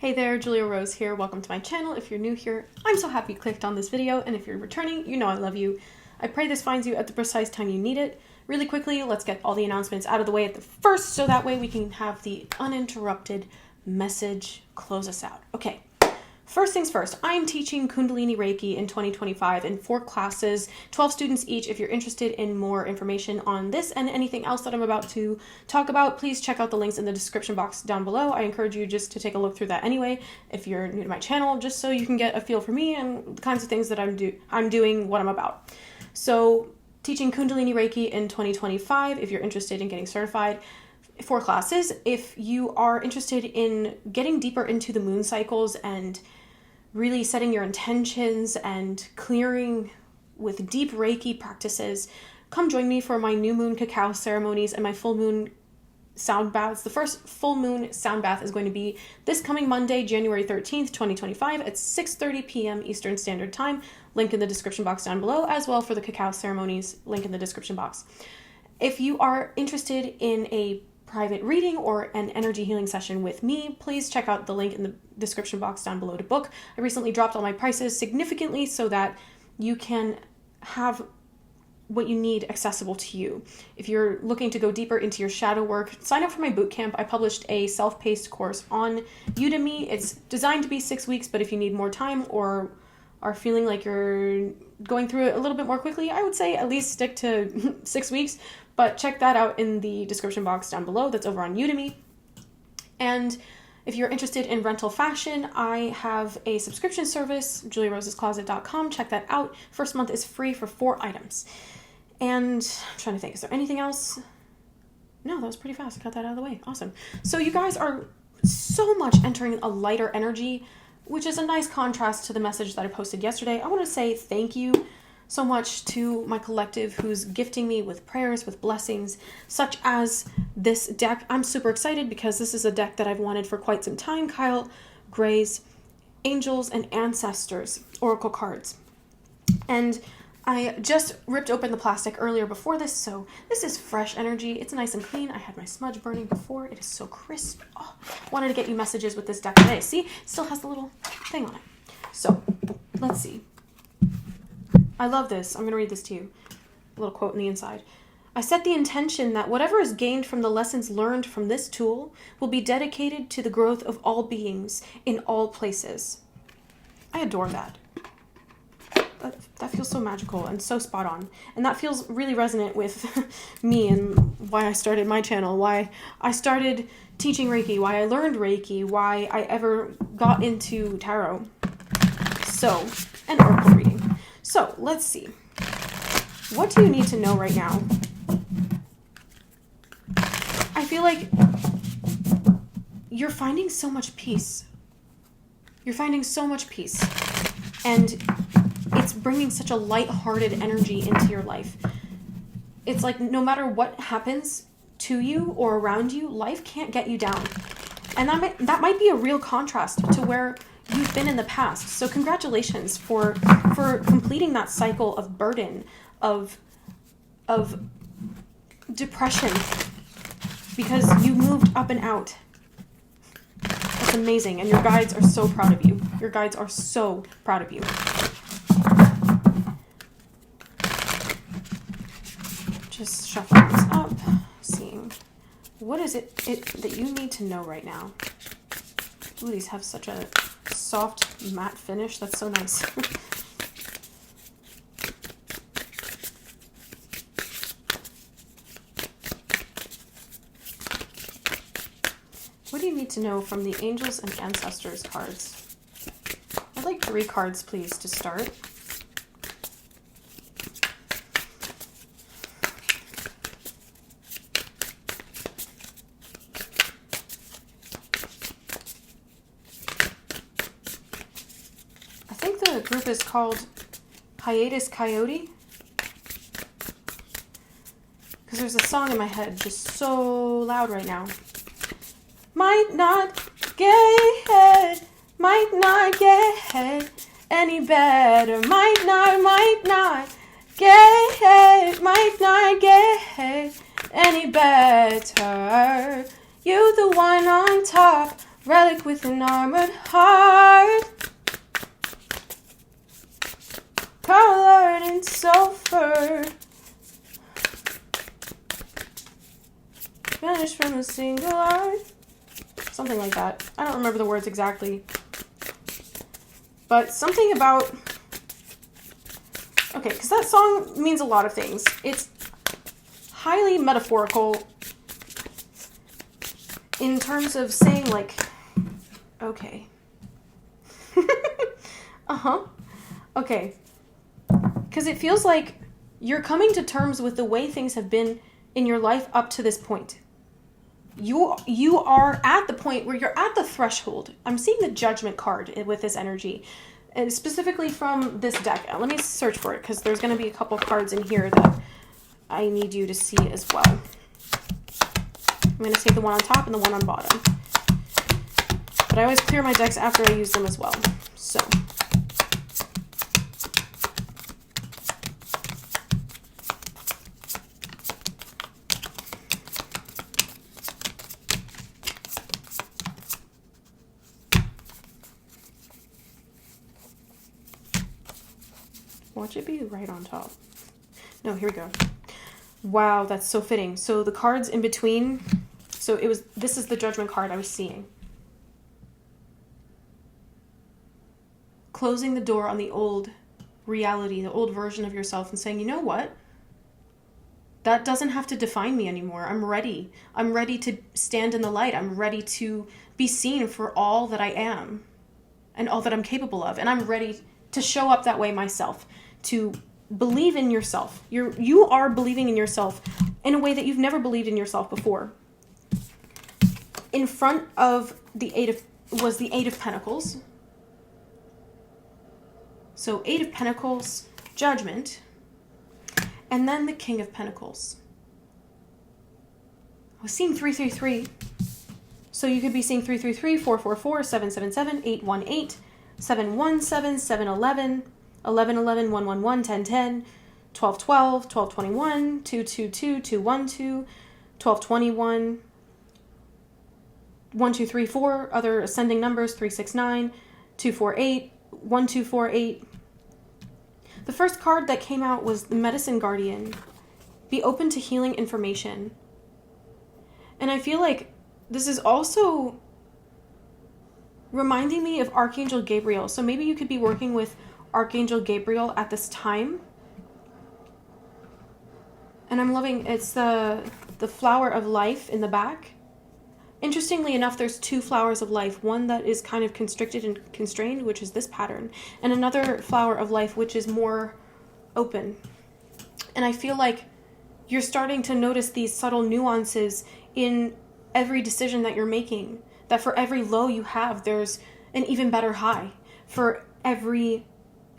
Hey there, Julia Rose here. Welcome to my channel. If you're new here, I'm so happy you clicked on this video, and if you're returning, you know I love you. I pray this finds you at the precise time you need it. Really quickly, let's get all the announcements out of the way at the first, so that way we can have the uninterrupted message close us out. Okay. First things first, I'm teaching Kundalini Reiki in 2025 in 4 classes, 12 students each. If you're interested in more information on this and anything else that I'm about to talk about, please check out the links in the description box down below. I encourage you just to take a look through that anyway, if you're new to my channel, just so you can get a feel for me and the kinds of things that I'm doing, what I'm about. So, teaching Kundalini Reiki in 2025, if you're interested in getting certified. 4 classes. If you are interested in getting deeper into the moon cycles and really setting your intentions and clearing with deep Reiki practices, come join me for my new moon cacao ceremonies and my full moon sound baths. The first full moon sound bath is going to be this coming Monday, January 13th, 2025 at 6:30 p.m. Eastern Standard Time. Link in the description box down below, as well for the cacao ceremonies, link in the description box. If you are interested in a private reading or an energy healing session with me, please check out the link in the description box down below to book. I recently dropped all my prices significantly so that you can have what you need accessible to you. If you're looking to go deeper into your shadow work, sign up for my bootcamp. I published a self-paced course on Udemy. It's designed to be 6 weeks, but if you need more time or are feeling like you're going through it a little bit more quickly, I would say at least stick to 6 weeks. But check that out in the description box down below. That's over on Udemy. And if you're interested in rental fashion, I have a subscription service, juliarosescloset.com. Check that out. First month is free for 4 items. And I'm trying to think, is there anything else? No, that was pretty fast. I got that out of the way. Awesome. So you guys are so much entering a lighter energy, which is a nice contrast to the message that I posted yesterday. I want to say thank you so much to my collective who's gifting me with prayers, with blessings, such as this deck. I'm super excited because this is a deck that I've wanted for quite some time. Kyle Gray's Angels and Ancestors Oracle cards. And I just ripped open the plastic earlier before this, so this is fresh energy. It's nice and clean. I had my smudge burning before. It is so crisp. Oh, wanted to get you messages with this deck today. See, it still has the little thing on it. So, let's see. I love this. I'm going to read this to you. A little quote on the inside. I set the intention that whatever is gained from the lessons learned from this tool will be dedicated to the growth of all beings in all places. I adore that. That feels so magical and so spot on. And that feels really resonant with me and why I started my channel, why I started teaching Reiki, why I learned Reiki, why I ever got into tarot. So, an oracle reading. So, let's see. What do you need to know right now? I feel like you're finding so much peace. You're finding so much peace. And it's bringing such a light-hearted energy into your life. It's like no matter what happens to you or around you, life can't get you down. And that might be a real contrast to where you've been in the past. So congratulations for completing that cycle of burden, of depression, because you moved up and out. That's amazing. And your guides are so proud of you. Your guides are so proud of you. Just shuffling this up, seeing what is it that you need to know right now. Ooh, these have such a soft matte finish. That's so nice. What do you need to know from the Angels and Ancestors cards? I'd like 3 cards, please, to start. The group is called Hiatus Coyote, because there's a song in my head just so loud right now. Might not get any better. Might not get any better. You the one on top, Relic with an armored heart, colored in sulfur, finished from a single art. Something like that. I don't remember the words exactly. But something about... Okay, because that song means a lot of things. It's highly metaphorical in terms of saying, like... Okay. Okay. Because it feels like you're coming to terms with the way things have been in your life up to this point. You are at the point where you're at the threshold. I'm seeing the Judgment card with this energy, and specifically from this deck. Let me search for it, because there's going to be a couple cards in here that I need you to see as well. I'm going to take the one on top and the one on bottom. But I always clear my decks after I use them as well. So... Watch it be right on top. No, here we go. Wow, that's so fitting. So the cards in between, so this is the Judgment card I was seeing. Closing the door on the old reality, the old version of yourself, and saying, you know what? That doesn't have to define me anymore. I'm ready. I'm ready to stand in the light. I'm ready to be seen for all that I am and all that I'm capable of. And I'm ready to show up that way myself, to believe in yourself. You are believing in yourself in a way that you've never believed in yourself before. In front of the Eight of Pentacles. So 8 of Pentacles, Judgment, and then the King of Pentacles. I was seeing 333. So you could be seeing 333, 444, 777, 818, 717, 711, 1111, 111, 1010, 1212, 1221, 222, 212, 1221, 1234, other ascending numbers, 369, 248, 1248. The first card that came out was the Medicine Guardian. Be open to healing information. And I feel like this is also reminding me of Archangel Gabriel. So maybe you could be working with Archangel Gabriel at this time. And I'm loving, it's the flower of life in the back. Interestingly enough, there's 2 flowers of life. One that is kind of constricted and constrained, which is this pattern. And another flower of life, which is more open. And I feel like you're starting to notice these subtle nuances in every decision that you're making. That for every low you have, there's an even better high. For every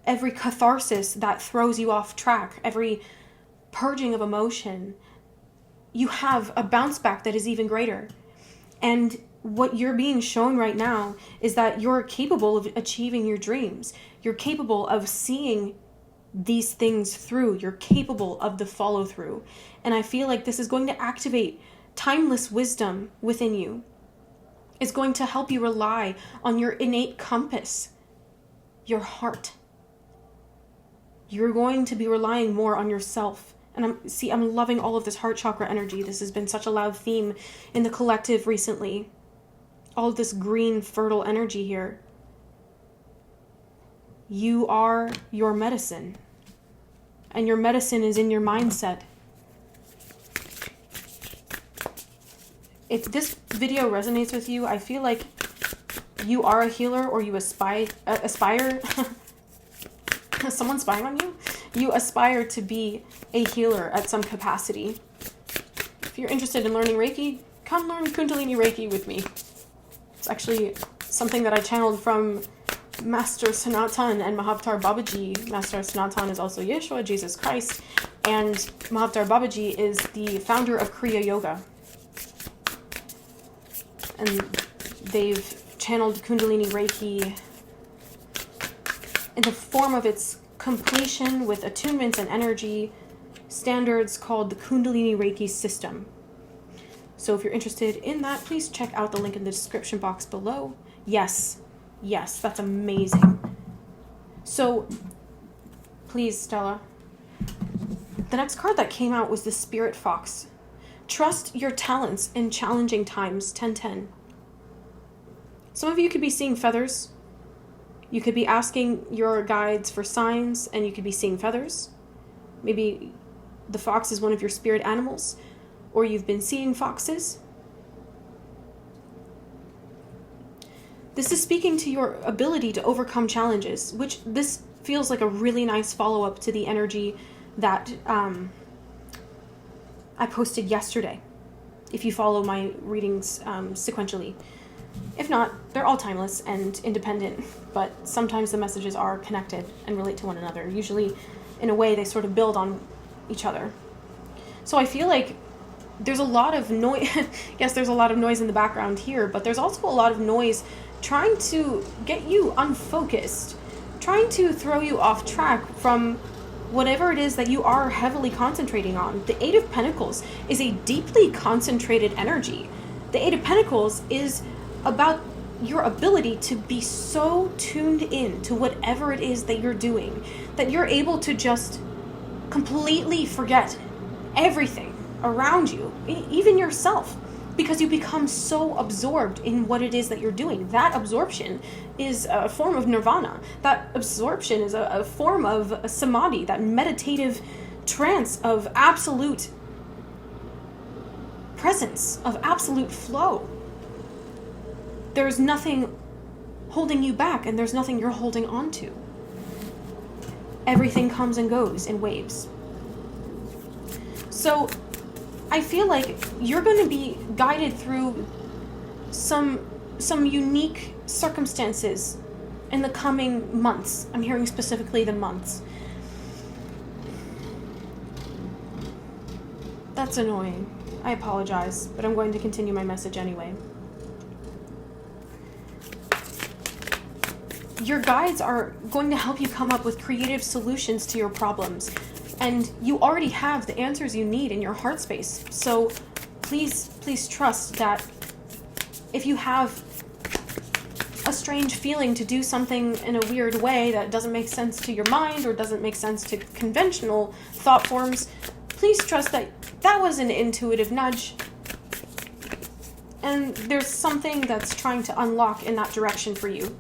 catharsis that throws you off track, every purging of emotion, you have a bounce back that is even greater. And what you're being shown right now is that you're capable of achieving your dreams. You're capable of seeing these things through. You're capable of the follow through. And I feel like this is going to activate timeless wisdom within you. It's going to help you rely on your innate compass, your heart. You're going to be relying more on yourself. And I'm loving all of this heart chakra energy. This has been such a loud theme in the collective recently. All of this green, fertile energy here. You are your medicine. And your medicine is in your mindset. If this video resonates with you, I feel like you are a healer, or you aspire. Someone's spying on you? You aspire to be a healer at some capacity. If you're interested in learning Reiki, come learn Kundalini Reiki with me. It's actually something that I channeled from Master Sanatan and Mahavtar Babaji. Master Sanatan is also Yeshua, Jesus Christ, and Mahavtar Babaji is the founder of Kriya Yoga. And they've channeled Kundalini Reiki in the form of its completion with attunements and energy standards called the Kundalini Reiki system. So if you're interested in that, please check out the link in the description box below. Yes, that's amazing. So please, Stella. The next card that came out was the Spirit Fox. Trust your talents in challenging times, 1010. Some of you could be seeing feathers. You could be asking your guides for signs, and you could be seeing feathers. Maybe the fox is one of your spirit animals, or you've been seeing foxes. This is speaking to your ability to overcome challenges, which this feels like a really nice follow-up to the energy that I posted yesterday, if you follow my readings sequentially. If not, they're all timeless and independent, but sometimes the messages are connected and relate to one another. Usually, in a way, they sort of build on each other. So I feel like there's a lot of noise. Yes, there's a lot of noise in the background here, but there's also a lot of noise trying to get you unfocused, trying to throw you off track from whatever it is that you are heavily concentrating on. The Eight of Pentacles is a deeply concentrated energy. The Eight of Pentacles is about your ability to be so tuned in to whatever it is that you're doing that you're able to just completely forget everything around you, even yourself, because you become so absorbed in what it is that you're doing. That absorption is a form of nirvana. That absorption is a form of samadhi, that meditative trance of absolute presence, of absolute flow. There's nothing holding you back, and there's nothing you're holding on to. Everything comes and goes in waves. So I feel like you're going to be guided through some unique circumstances in the coming months. I'm hearing specifically the months. That's annoying. I apologize, but I'm going to continue my message anyway. Your guides are going to help you come up with creative solutions to your problems. And you already have the answers you need in your heart space. So please trust that if you have a strange feeling to do something in a weird way that doesn't make sense to your mind or doesn't make sense to conventional thought forms, please trust that that was an intuitive nudge. And there's something that's trying to unlock in that direction for you.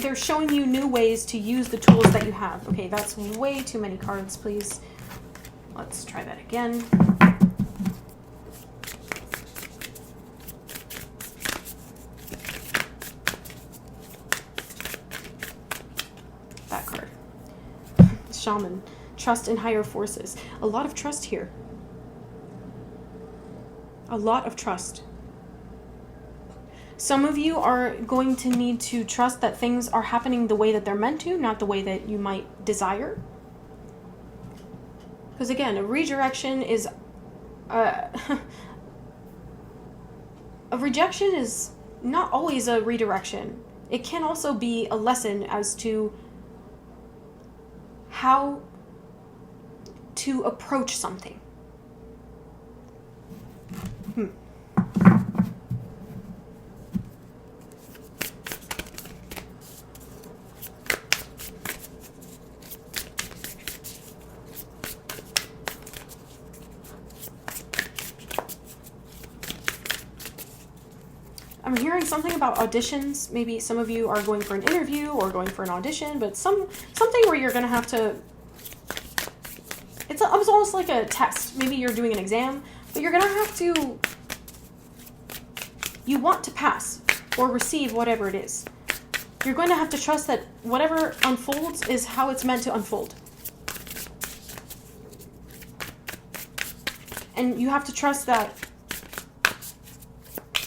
They're showing you new ways to use the tools that you have. Okay, that's way too many cards, please. Let's try that again. That card. Shaman. Trust in higher forces. A lot of trust here. A lot of trust. Some of you are going to need to trust that things are happening the way that they're meant to, not the way that you might desire. Because again, a redirection is... a rejection is not always a redirection. It can also be a lesson as to how to approach something. I'm hearing something about auditions. Maybe some of you are going for an interview or going for an audition, but something where you're going to have to... It's almost like a test. Maybe you're doing an exam, but you're going to have to... You want to pass or receive whatever it is. You're going to have to trust that whatever unfolds is how it's meant to unfold. And you have to trust that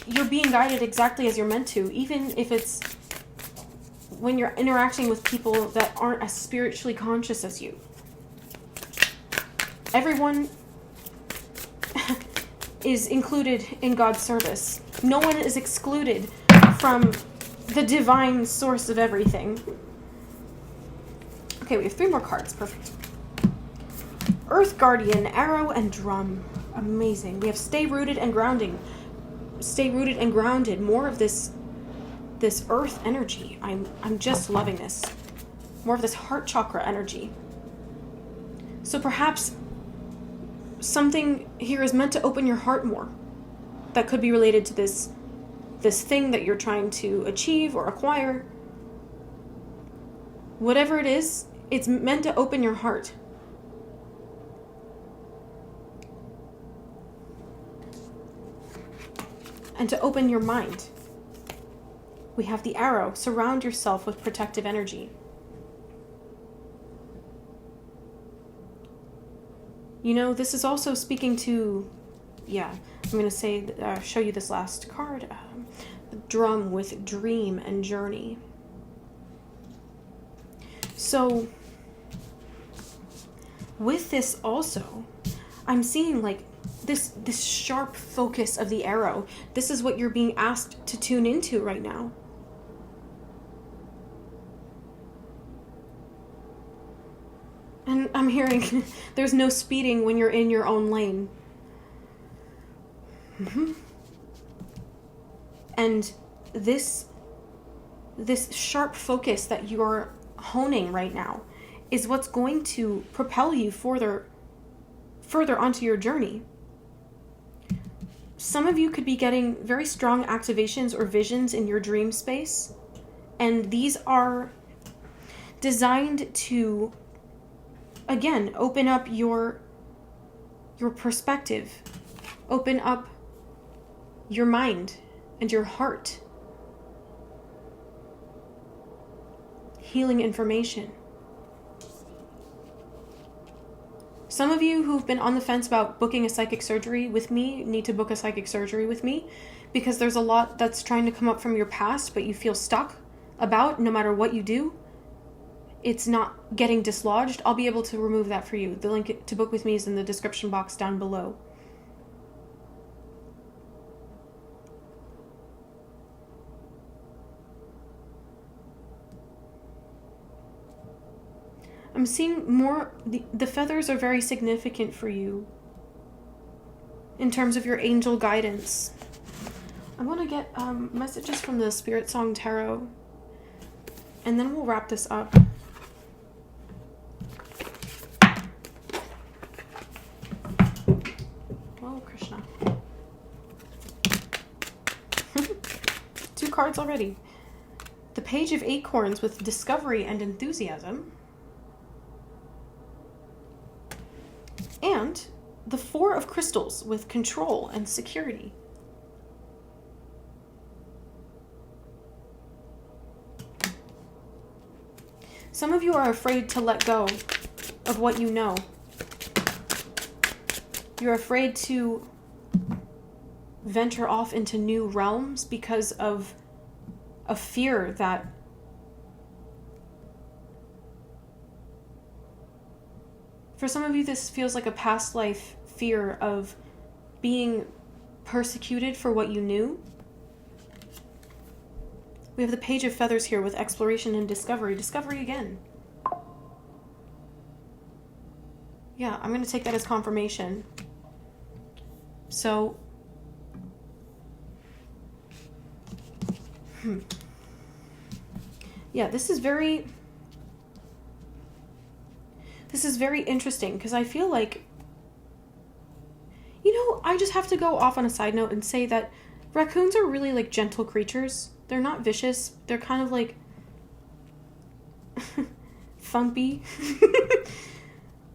you're being guided exactly as you're meant to, even if it's when you're interacting with people that aren't as spiritually conscious as you. Everyone is included in God's service. No one is excluded from the divine source of everything. Okay, we have 3 more cards. Perfect. Earth Guardian, Arrow, and Drum. Amazing. We have Stay Rooted and Grounding. Stay rooted and grounded. More of this earth energy. I'm just loving this. More of this heart chakra energy. So perhaps something here is meant to open your heart more. That could be related to this thing that you're trying to achieve or acquire. Whatever it is, it's meant to open your heart. And to open your mind. We have the Arrow. Surround yourself with protective energy. You know, this is also speaking to, I'm going to say, show you this last card. The Drum with Dream and Journey. So, with this also, I'm seeing like this sharp focus of the Arrow. This is what you're being asked to tune into right now. And I'm hearing there's no speeding when you're in your own lane. Mm-hmm. And this sharp focus that you're honing right now is what's going to propel you further onto your journey. Some of you could be getting very strong activations or visions in your dream space, and these are designed to, again, open up your perspective, open up your mind and your heart. Healing information. Some of you who've been on the fence about booking a psychic surgery with me need to book a psychic surgery with me, because there's a lot that's trying to come up from your past, but you feel stuck about no matter what you do. It's not getting dislodged. I'll be able to remove that for you. The link to book with me is in the description box down below. I'm seeing more, the feathers are very significant for you in terms of your angel guidance. I want to get messages from the Spirit Song Tarot, and then we'll wrap this up. Oh, Krishna. 2 cards already. The Page of Acorns with Discovery and Enthusiasm. And the 4 of Crystals with Control and Security. Some of you are afraid to let go of what you know. You're afraid to venture off into new realms because of a fear that for some of you, this feels like a past life fear of being persecuted for what you knew. We have the Page of Feathers here with Exploration and Discovery. Discovery again. Yeah, I'm going to take that as confirmation. So, yeah, this is very interesting, because I feel like, you know, I just have to go off on a side note and say that raccoons are really like gentle creatures. They're not vicious. They're kind of like thumpy.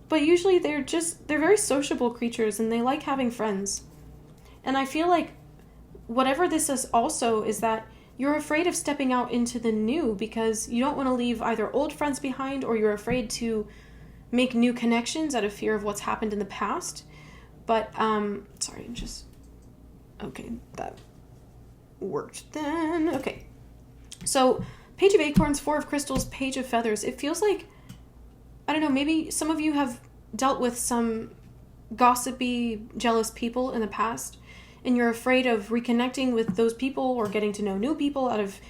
But usually they're very sociable creatures, and they like having friends. And I feel like whatever this is also is that you're afraid of stepping out into the new because you don't want to leave either old friends behind, or you're afraid to make new connections out of fear of what's happened in the past. But, sorry, okay, that worked then. Okay. So, Page of Acorns, 4 of Crystals, Page of Feathers. It feels like, I don't know, maybe some of you have dealt with some gossipy, jealous people in the past, and you're afraid of reconnecting with those people or getting to know new people out of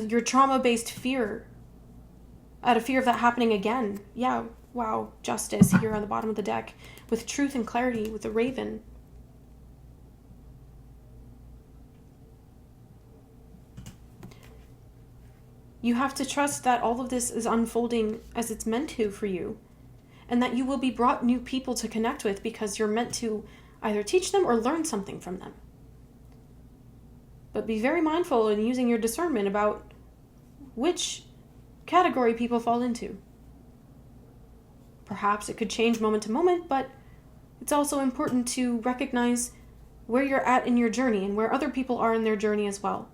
your trauma-based fear, out of fear of that happening again. Yeah, wow, justice here on the bottom of the deck, with truth and clarity, with the raven. You have to trust that all of this is unfolding as it's meant to for you, and that you will be brought new people to connect with because you're meant to either teach them or learn something from them. But be very mindful in using your discernment about which category people fall into. Perhaps it could change moment to moment, but it's also important to recognize where you're at in your journey and where other people are in their journey as well.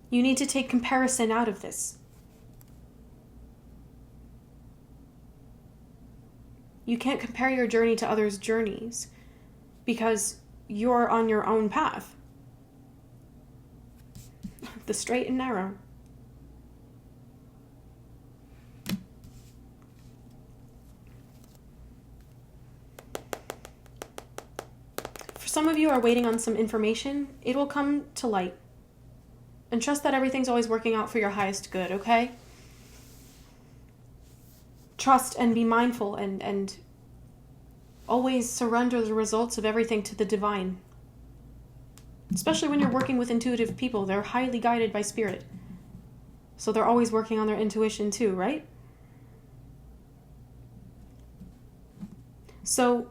You need to take comparison out of this. You can't compare your journey to others' journeys because you're on your own path. The straight and narrow. For some of you are waiting on some information, it will come to light. And trust that everything's always working out for your highest good, okay? Trust and be mindful and always surrender the results of everything to the divine. Especially when you're working with intuitive people, they're highly guided by spirit. So they're always working on their intuition too, right? So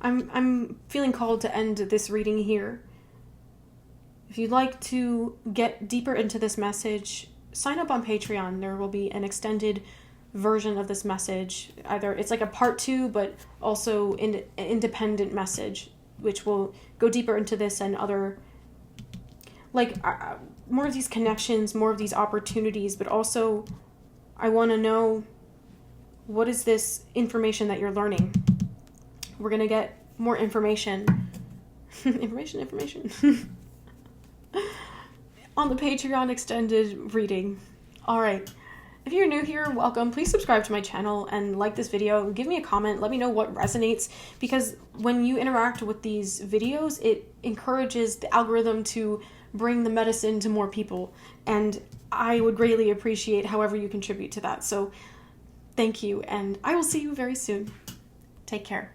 I'm feeling called to end this reading here. If you'd like to get deeper into this message, sign up on Patreon. There will be an extended version of this message. Either it's like a part 2, but also an independent message, which will go deeper into this and other, more of these connections, more of these opportunities, but also I want to know, what is this information that you're learning? We're going to get more information. information. On the Patreon extended reading. Alright, if you're new here, welcome. Please subscribe to my channel and like this video. Give me a comment. Let me know what resonates, because when you interact with these videos, it encourages the algorithm to bring the medicine to more people, and I would greatly appreciate however you contribute to that. So thank you, and I will see you very soon. Take care.